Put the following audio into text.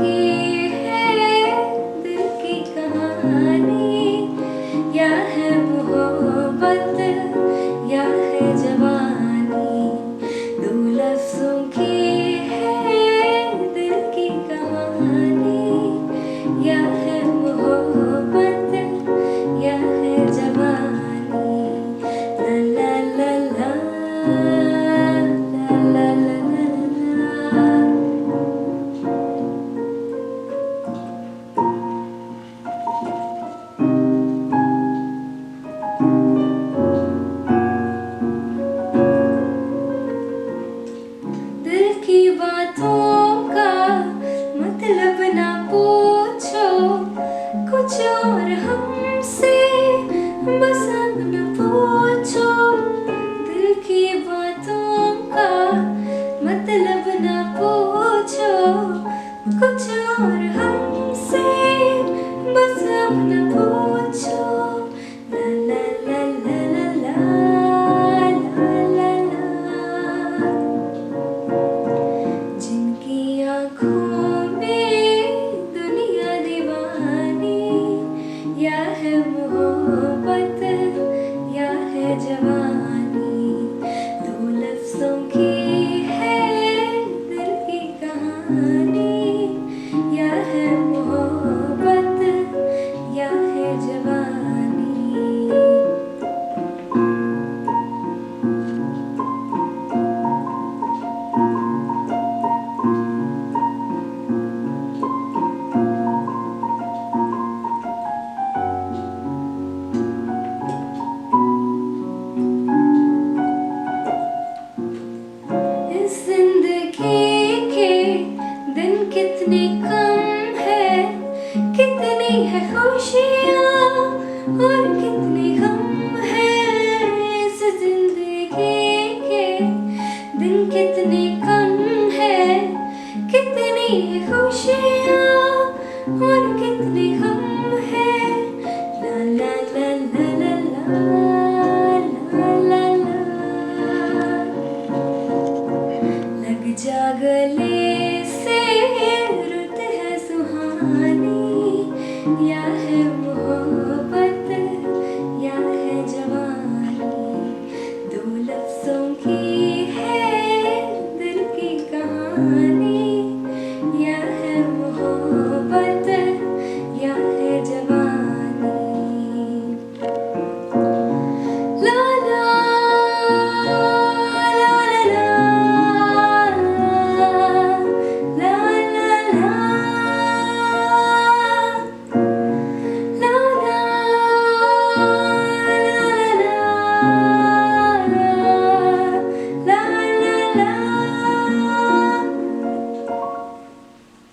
की है दिल की कहानी, या है मोहब्बत या है जवानी। दो लफ्जों की है दिल की कहानी, या है मोहब्बत या है जवानी। ला ला ला ला ला ला ला ला। दिल की बातों का मतलब ना पूछो, कुछ और हमसे बस अब न पूछो। दिल की बातों का मतलब ना पूछो, कुछ और हमसे बस अब न पूछो। ला ला ला ला ला ला ला ला। जिनकी आँखों में दुनिया दीवानी, या है मोहब्बत या है जवानी। दो लफ्जों की है दिल की कहानी, या है मोहब्बत या है जवानी। इस जिंदगी के दिन कितने कम है, कितनी है खुशियाँ और कितने गम है। इस जिंदगी के दिन कितने कम है, कितनी है खुशियाँ और कितने